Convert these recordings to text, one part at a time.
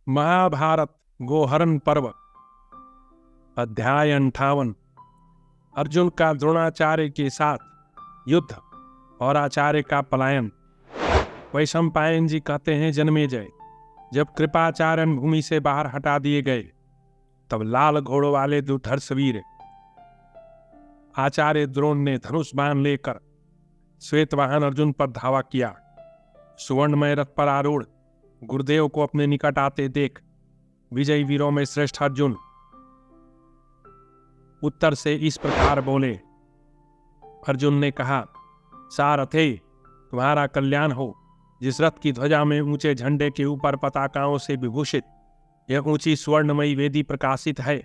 महाभारत गोहरण पर्व अध्याय 58। अर्जुन का द्रोणाचार्य के साथ युद्ध और आचार्य का पलायन। वैशंपायन जी कहते हैं, जन्मेजय, जब कृपाचार्य भूमि से बाहर हटा दिए गए तब लाल घोड़ों वाले दुर्धर्ष वीर आचार्य द्रोण ने धनुष बाण लेकर श्वेतवाहन अर्जुन पर धावा किया। सुवर्णमय रथ पर आरूढ़ गुरुदेव को अपने निकट आते देख विजयी वीरों में श्रेष्ठ अर्जुन उत्तर से इस प्रकार बोले। अर्जुन ने कहा, सारथे, तुम्हारा कल्याण हो। जिस रथ की ध्वजा में ऊंचे झंडे के ऊपर पताकाओं से विभूषित यह ऊंची स्वर्णमयी वेदी प्रकाशित है,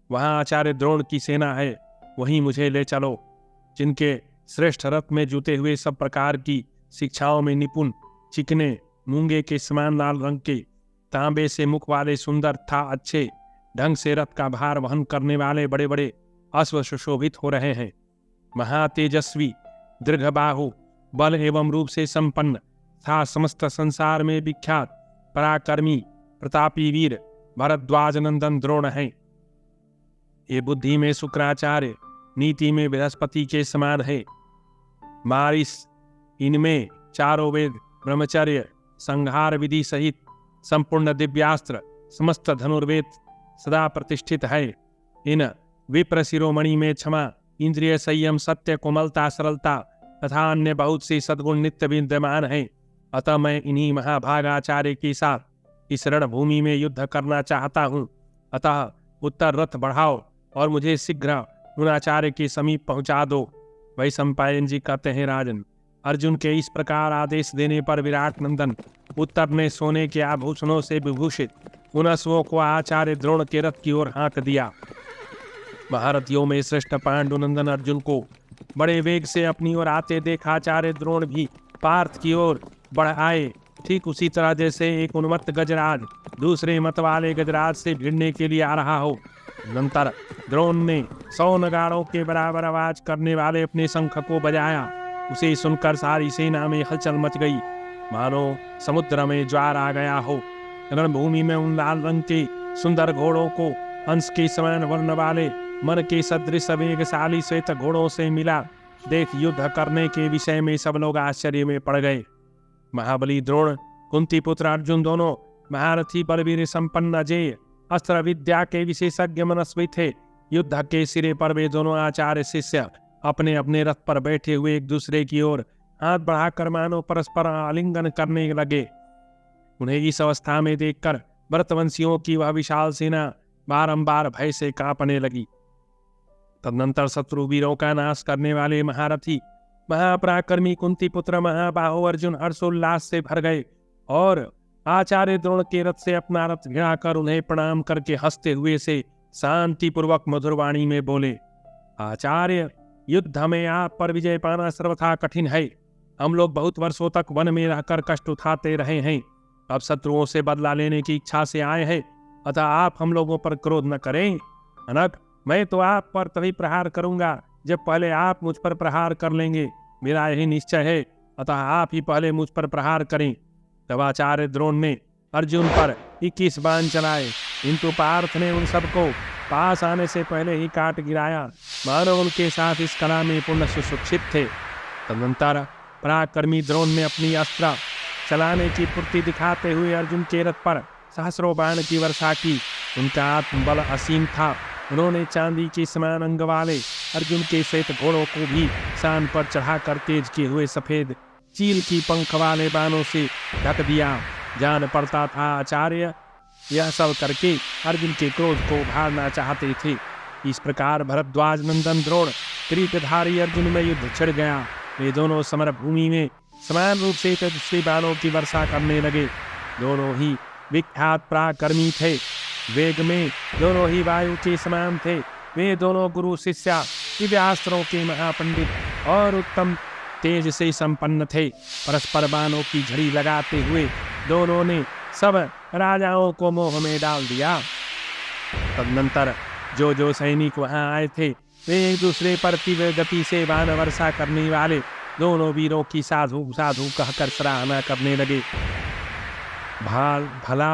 वहां आचार्य द्रोण की सेना है, वहीं मुझे ले चलो। जिनके श्रेष्ठ रथ में जुटे हुए सब प्रकार की शिक्षाओं में निपुण, चिकने मूंगे के समान लाल रंग के तांबे से मुख वाले सुंदर था अच्छे ढंग से रथ का भार वहन करने वाले बड़े बड़े अश्व सुशोभित हो रहे हैं। महातेजस्वी दीर्घबाहु बल एवं रूप से संपन्न था समस्त संसार में विख्यात पराक्रमी प्रतापी वीर भरद्वाज नंदन द्रोण है। ये बुद्धि में शुक्राचार्य, नीति में बृहस्पति के समान है। मारिस इनमें चारों वेद, ब्रह्मचर्य, संहार विधि सहित संपूर्ण दिव्यास्त्र, समस्त धनुर्वेद सदा प्रतिष्ठित है। इन विप्र शिरोमणि में क्षमा, इंद्रिय संयम, सत्य, कोमलता, सरलता तथा अन्य बहुत सी सद्गुण नित्य विद्यमान है। अतः मैं इन्हीं महाभागाचार्य के साथ इस रणभूमि में युद्ध करना चाहता हूँ। अतः उत्तर रथ बढ़ाओ और मुझे शीघ्र उन आचार्य के समीप पहुंचा दो। वैशंपायन जी कहते हैं, राजन, अर्जुन के इस प्रकार आदेश देने पर विराट नंदन उत्तर ने सोने के आभूषणों से विभूषित उन अश्वों को आचार्य द्रोण के रथ की ओर हाँक दिया। महारथियों में श्रेष्ठ पांडुनंदन अर्जुन को बड़े वेग से अपनी ओर आते देख आचार्य द्रोण भी पार्थ की ओर बढ़ आए। ठीक उसी तरह जैसे एक उन्मत्त गजराज दूसरे मत वाले गजराज से भिड़ने के लिए आ रहा हो। नंतर द्रोण ने 100 नगाड़ों के बराबर आवाज करने वाले अपने शंख को बजाया। उसे सुनकर सारी सेना में हलचल मच गई, मानो समुद्र में ज्वार आ गया हो। रणभूमि में उन लाल रंग के सुंदर घोड़ों को हंस के समान वर्ण वाले मन के सदृश वेगशाली श्वेत घोड़ों से मिला देख युद्ध करने के विषय में सब लोग आश्चर्य में पड़ गए। महाबली द्रोण, कुंती पुत्र अर्जुन दोनों महारथी बलवीर संपन्न अजेय अस्त्र विद्या के विशेषज्ञ मनस्वी थे। युद्ध के सिरे पर वे दोनों आचार्य शिष्य अपने अपने रथ पर बैठे हुए एक दूसरे की ओर हाथ बढ़ाकर मानो परस्पर आलिंगन करने लगे। उन्हें इस अवस्था में देखकर भरतवंशियों की वह विशाल सेना बारंबार भय से कांपने लगी। तदनंतर शत्रु वीरों का नाश करने वाले महारथी महापराक्रमी कुंती पुत्र महाबाहो अर्जुन हर्षोल्लास से भर गए और आचार्य द्रोण के रथ से अपना रथ भिड़ाकर उन्हें प्रणाम करके हंसते हुए से शांतिपूर्वक मधुरवाणी में बोले, आचार्य, युद्ध में आप पर विजय पाना सर्वथा कठिन है। हम लोग बहुत वर्षों तक वन में रहकर कष्ट उठाते रहे हैं, अब शत्रुओं से बदला लेने की इच्छा से आए हैं। अतः आप हम लोगों पर क्रोध न करें। अनक, मैं तो आप पर तभी प्रहार करूंगा जब पहले आप मुझ पर प्रहार कर लेंगे। मेरा यही निश्चय है, अतः आप ही पहले मुझ पर प्रहार करें। तब आचार्य द्रोण ने अर्जुन पर 21 बाण चलाए, किंतु पार्थ ने उन सबको पास आने से पहले ही काट गिराया, मानो उनके साथ इस कला में पूर्ण सुशिक्षित थे। तदनंतर पराक्रमी द्रोण ने अपनी अस्त्र चलाने की फुर्ती दिखाते हुए अर्जुन के रथ पर सहस्रों बाण की वर्षा की। उनका आत्मबल असीम था। उन्होंने चांदी के समान अंग वाले अर्जुन के श्वेत घोड़ों को भी शान पर चढ़ाकर तेज किए हुए सफेद चील की पंख वाले बाणों से ढक दिया। जान पड़ता था आचार्य यह सब करके अर्जुन के क्रोध को उभारना चाहते थे। इस प्रकार भरद्वाज नंदन द्रोण त्रिकधारी अर्जुन में युद्ध छिड़ गया। वे दोनों समर भूमि में समान रूप से तेजस्वी बाणों की वर्षा करने लगे। दोनों ही विख्यात पराक्रमी थे, वेग में दोनों ही वायु के समान थे। वे दोनों गुरु शिष्य दिव्यास्त्रों के महापंडित और उत्तम तेज से संपन्न थे। परस्पर बाणों की झड़ी लगाते हुए दोनों ने सब राजाओं को मोह में डाल दिया। तदनंतर जो सैनिक वहां आए थे वे एक दूसरे पर तीव्र गति से बाण वर्षा करने वाले दोनों वीरों की साधु साधु कहकर सराहना करने लगे। भला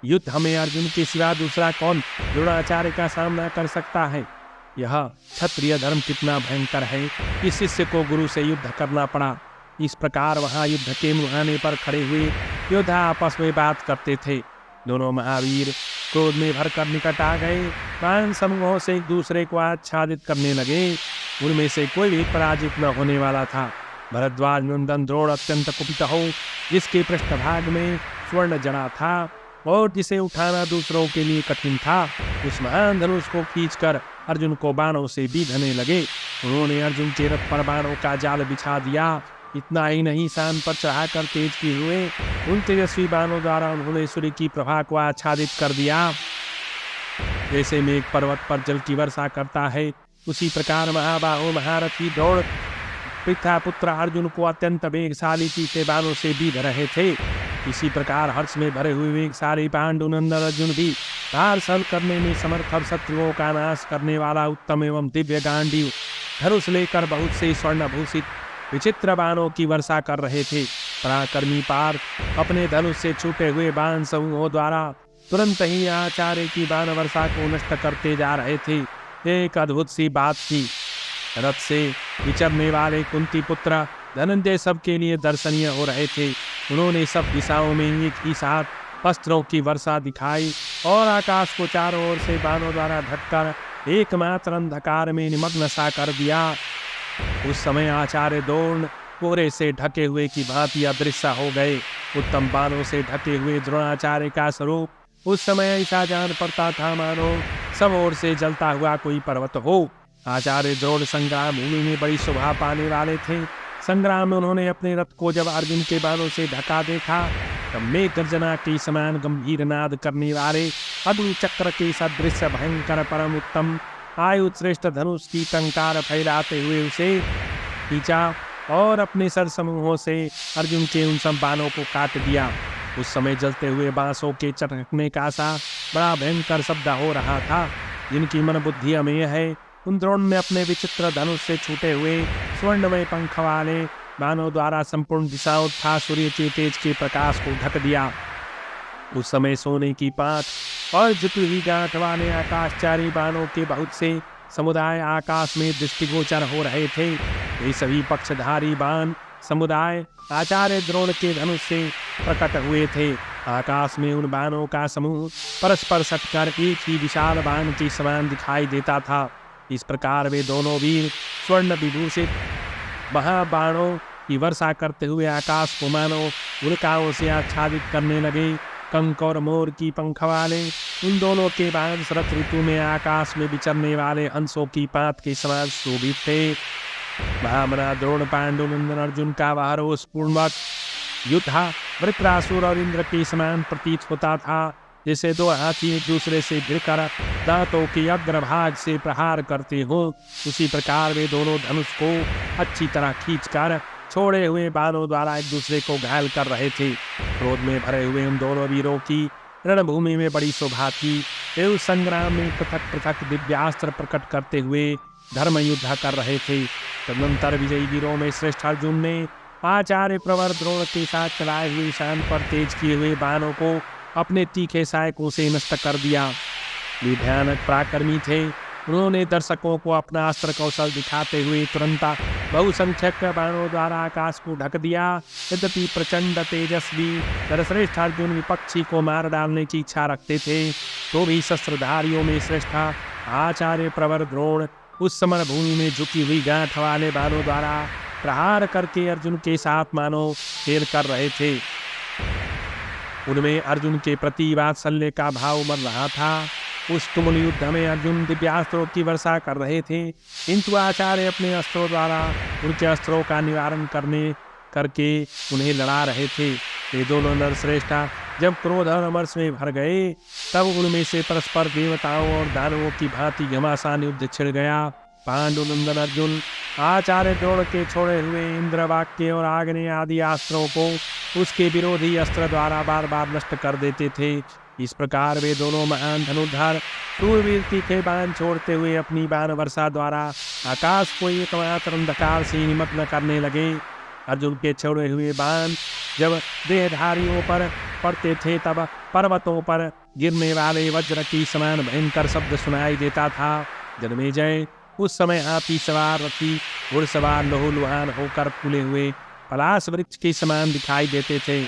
युद्ध हमें अर्जुन के सिवा दूसरा कौन द्रोणाचार्य का सामना कर सकता है। यह क्षत्रिय धर्म कितना भयंकर है कि शिष्य को गुरु से युद्ध करना पड़ा। इस प्रकार वहां युद्ध के मुहाने पर खड़े हुए योद्धा आपस में बात करते थे। दोनों महावीर क्रोध में भरकर निकट आ गए, बाण समूहों से एक दूसरे को आच्छादित करने लगे। उनमें से कोई भी पराजित न होने वाला था। भरद्वाज नंदन द्रोण अत्यंत कुपित हो, जिसके पृष्ठभाग में स्वर्ण जड़ा था और जिसे उठाना दूसरों के लिए कठिन था, उस महान धनुष को खींचकर अर्जुन को बाणों से बीधने लगे। उन्होंने अर्जुन के रथ पर बाणों का जाल बिछा दिया। इतना ही नहीं, शान पर चढ़ाकर तेज किए हुए उन तेजस्वी बाणों द्वारा उन्होंने सूर्य की प्रभा को आच्छादित कर दिया। जैसे मेघ पर्वत पर जल की वर्षा करता है, उसी प्रकार महाबाहो महारथी द्रोण पृथ्वीपुत्र अर्जुन को अत्यंत वेगशाली तीखे बाणों से बीध रहे थे। इसी प्रकार हर्ष में भरे हुए वेगशाली पांडुनंदन अर्जुन भी भार सहन करने में समर्थ और शत्रुओं का नाश करने वाला उत्तम एवं दिव्य गांडीव धनुष लेकर बहुत से स्वर्ण भूषित विचित्र बाणों की वर्षा कर रहे थे। पराक्रमी पार्थ अपने धनुष से छूटे हुए बाण समूहों द्वारा तुरंत ही आचार्य की बाण वर्षा को नष्ट करते जा रहे थे। एक अद्भुत सी बात थी। रथ से विचरने वाले कुंती पुत्र धनंजय सबके लिए दर्शनीय हो रहे थे। उन्होंने सब दिशाओं में एक ही साथ अस्त्रों की वर्षा दिखाई और आकाश को चारों ओर से बाणों द्वारा ढककर एकमात्र अंधकार में निमग्न सा कर दिया। उस समय आचार्य द्रोण कोहरे से ढके हुए की भांति अदृश्य हो गए। उत्तम बाणों से ढके हुए द्रोणाचार्य का स्वरूप उस समय ऐसा जान पड़ता था मानो सब ओर से जलता हुआ कोई पर्वत हो। आचार्य द्रोण संग्राम भूमि में बड़ी शोभा पाने वाले थे। संग्राम में उन्होंने अपने रथ को जब अर्जुन के बाणों से ढका देखा, तब मेघ गर्जना के समान गंभीर नाद करने वाले अग्नि चक्र के सदृश भयंकर परम उत्तम आयु श्रेष्ठ धनुष की टंकार फैलाते हुए उसे खींचा और अपने सर समूहों से अर्जुन के उन सब बाणों को काट दिया। उस समय जलते हुए बांसों के चटकने का सा बड़ा भयंकर शब्द हो रहा था। जिनकी मन बुद्धि अमेय है, उन द्रोण ने अपने विचित्र धनुष से छूटे हुए स्वर्णमय पंख वाले बाणों द्वारा संपूर्ण दिशाओं तथा सूर्य के तेज के प्रकाश को ढक दिया। उस समय सोने की पात और जुटी हुई गांठ वाले आकाशचारी बाणों के बहुत से समुदाय आकाश में दृष्टिगोचर हो रहे थे। ये सभी पक्षधारी बाण समुदाय आचार्य द्रोण के धनुष से प्रकट हुए थे। आकाश में उन बाणों का समूह परस्पर सटकर एक ही विशाल बाण के समान दिखाई देता था। इस प्रकार वे दोनों वीर स्वर्ण विभूषित महाबाणों की वर्षा करते हुए आकाश को मानो उल्काओं से आच्छादित करने लगे। कंक और मोर की पंख वाले उन दोनों के बाण शरत ऋतु में आकाश में विचरने वाले हंसों की पात के समान शोभित थे। महामना द्रोण पांडुनंदन अर्जुन का वह रोषपूर्वक युद्ध वृत्रासुर और इंद्र के समान प्रतीत होता था। जैसे दो हाथी एक दूसरे से भिड़कर दांतों के अग्रभाग से प्रहार करते हो, उसी प्रकार वे दोनों धनुष को अच्छी तरह खींचकर छोड़े हुए बाणों द्वारा एक दूसरे को घायल कर रहे थे। क्रोध में भरे हुए उन दोनों वीरों की रणभूमि में बड़ी शोभा थी। वे उस संग्राम में पृथक पृथक दिव्यास्त्र प्रकट करते हुए धर्म युद्ध कर रहे थे। तदनंतर विजयी वीरों में श्रेष्ठ अर्जुन ने आचार्य प्रवर द्रोण के साथ चलाए हुए शान पर तेज किए हुए बाणों को अपने तीखे सहायकों से नष्ट कर दिया। वे भयानक पराक्रमी थे। उन्होंने दर्शकों को अपना अस्त्र कौशल दिखाते हुए तुरंत बहुसंख्यक बाणों द्वारा आकाश को ढक दिया। यद्यपि प्रचंड तेजस्वी नरश्रेष्ठ अर्जुन विपक्षी को मार डालने की इच्छा रखते थे, तो भी शस्त्रधारियों में श्रेष्ठ आचार्य प्रवर द्रोण उस समर भूमि में झुकी हुई गांठ वाले बाणों द्वारा प्रहार करके अर्जुन के साथ मानो खेल कर रहे थे। उनमें अर्जुन के प्रति वात्सल्य का भाव उमड़ रहा था। उस तुमुल युद्ध में अर्जुन दिव्यास्त्रों की वर्षा कर रहे थे, किंतु आचार्य अपने अस्त्रों द्वारा उनके अस्त्रों का निवारण करके उन्हें लड़ा रहे थे। ये दोनों नरश्रेष्ठ जब क्रोध और अमरस में भर गए, तब उनमें से परस्पर देवताओं और दानवों की भांति घमासान युद्ध छिड़ गया। पांडुनंदन अर्जुन आचार्य द्रोण के छोड़े हुए इंद्र वाक्य और आग्नेय आदि अस्त्रों को उसके विरोधी अस्त्र द्वारा बार बार नष्ट कर देते थे। इस प्रकार वे दोनों महान धनुर्धर शूरवीर तीखे बाण छोड़ते हुए अपनी बाण वर्षा द्वारा आकाश को एकमात्र अंधकार से निमग्न करने लगे। अर्जुन के छोड़े हुए बाण जब देहधारियों पर पड़ते थे तब पर्वतों पर गिरने वाले वज्र की समान भयंकर शब्द सुनाई देता था। जन्मेजय, उस समय हाथी सवार रथी घुड़सवार लहूलुहान होकर फूले हुए पलाश वृक्ष के समान दिखाई देते थे।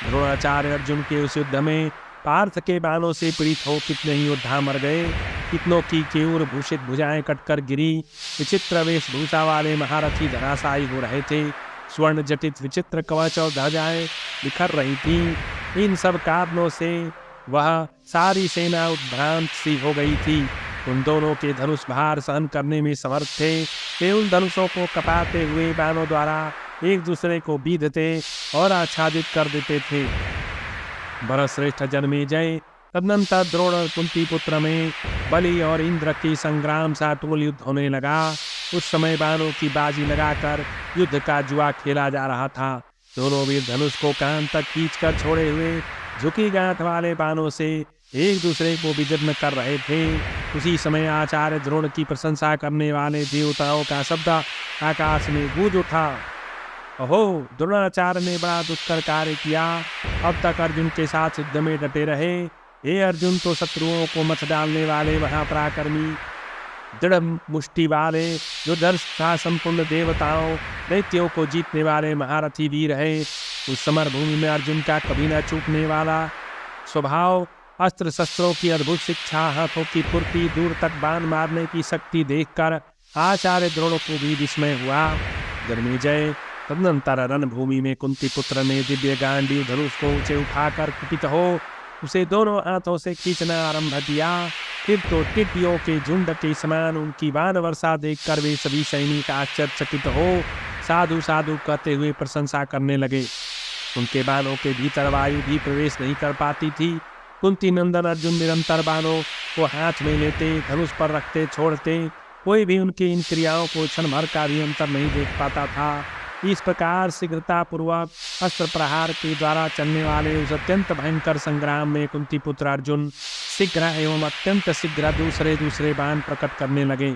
द्रोणाचार्य अर्जुन के उस युद्ध में पार्थ के बाणों से पीड़ित हो कितने ही योद्धा मर गए, कितनों की केयूर भूषित भुजाएं कटकर गिरी, विचित्र वेशभूषा वाले महारथी धराशायी हो रहे थे, स्वर्ण जटित विचित्र कवच और ध्वजाएं बिखर रही थी। इन सब कारणों से वह सारी सेना उद्भ्रांत सी हो गई थी। उन दोनों के धनुष भार सहन करने में समर्थ थे। वे उन धनुषों को कपाते हुए बाणों द्वारा एक दूसरे को बीधते और आच्छादित कर देते थे। भरतश्रेष्ठ जन्मेजय, तदनंतर द्रोण और कुंती पुत्र में बलि और इंद्र की संग्राम सा टोल युद्ध होने लगा। उस समय बाणों की बाजी लगाकर युद्ध का जुआ खेला जा रहा था। दोनों वीर धनुष को कान तक खींचकर छोड़े हुए झुकी गांठ वाले बाणों से एक दूसरे को विदीर्ण कर रहे थे। उसी समय आचार्य द्रोण की प्रशंसा करने वाले देवताओं का शब्द आकाश में गूंज उठा। अहो, द्रोणाचार्य ने बड़ा दुष्कर कार्य किया। अब तक अर्जुन के साथ युद्ध में डटे रहे। हे अर्जुन, तो शत्रुओं को मत डालने वाले महापराक्रमी दृढ़ मुष्टि वाले जो दर्श था संपूर्ण देवताओं दैत्यों को जीतने वाले महारथी वीर है। उस समर भूमि में अर्जुन का कभी न चूकने वाला स्वभाव, अस्त्र शस्त्रों की अद्भुत शिक्षा, हाथों की फुर्ती, दूर तक बाण मारने की शक्ति देखकर आचार्य द्रोण को भी विस्मय हुआ। जन्मेजय, तदनंतर रणभूमि में कुंती पुत्र ने दिव्य गांडीव धनुष को ऊंचे उठाकर कुपित हो उसे दोनों हाथों से खींचना आरंभ किया। फिर तो टिड्डियों के झुंड के समान उनकी बाण वर्षा देखकर वे सभी सैनिक आश्चर्यचकित हो साधु साधु कहते हुए प्रशंसा करने लगे। उनके बाणों के भीतर वायु भी प्रवेश नहीं कर पाती थी। कुंती नंदन अर्जुन निरंतर बाणों को हाथ में लेते, धनुष पर रखते, छोड़ते, कोई भी उनकी इन क्रियाओं को क्षण भर का भी अंतर नहीं देख पाता था। इस प्रकार शीघ्रता पूर्वक अस्त्र प्रहार के द्वारा चलने वाले उस अत्यंत भयंकर संग्राम में कुंती पुत्र अर्जुन शीघ्र एवं अत्यंत शीघ्र दूसरे बाण प्रकट करने लगे।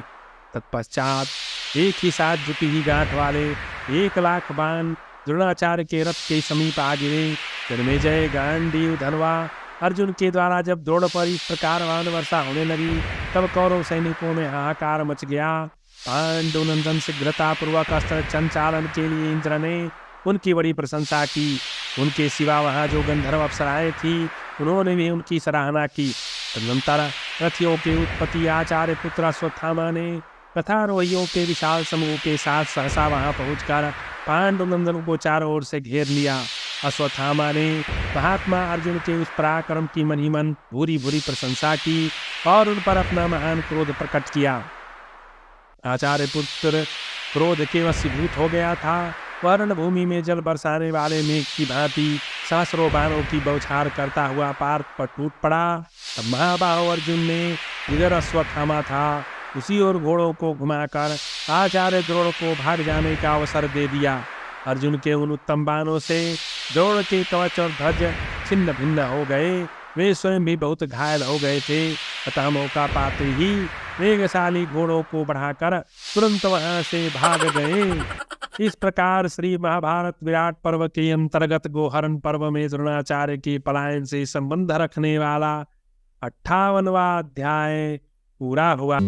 तत्पश्चात एक ही साथ जुटी हुई गांठ वाले 1,00,000 बाण द्रोणाचार्य के रथ के समीप आ गिरे। जन्मेजय, गांडीव धनवा अर्जुन के द्वारा जब द्रोण पर इस प्रकार बाण वर्षा होने लगी तब कौरव सैनिकों में हाहाकार मच गया। पांडुनंदन शीघ्रता पूर्वक अस्त्र संचालन के लिए इंद्र ने उनकी बड़ी प्रशंसा की। उनके सिवा वहां जो गंधर्व अप्सराएं थी उन्होंने भी उनकी सराहना की। तदनंतर रथियों के उत्पत्ति आचार्य पुत्र अश्वत्थामा ने कथारोहियों के विशाल समूह के साथ सहसा वहां पहुंचकर पांडुनंदन को चारों ओर से घेर लिया। अश्वत्थामा ने महात्मा अर्जुन के उस पराक्रम की मन ही मन भूरी भूरी प्रशंसा की और उन पर अपना महान क्रोध प्रकट किया। आचार्य पुत्र क्रोध के वशीभूत हो गया था। वह रणभूमि में जल बरसाने वाले मेघ की भांति सहस्रों बाणों की बौछार करता हुआ पार्थ पर टूट पड़ा। तब महाबाहु अर्जुन ने इधर अश्वत्थामा था उसी ओर घोड़ों को घुमाकर आचार्य द्रोण को भाग जाने का अवसर दे दिया। अर्जुन के उन उत्तम बाणों से द्रोण के कवच और ध्वज छिन्न भिन्न हो गए। वे स्वयं भी बहुत घायल हो गए थे। अतः मौका पाते ही वेगशाली घोड़ों को बढ़ाकर तुरंत वहां से भाग गए। इस प्रकार श्री महाभारत विराट पर्व के अंतर्गत गोहरण पर्व में द्रोणाचार्य के पलायन से संबंध रखने वाला 58वां अध्याय पूरा हुआ।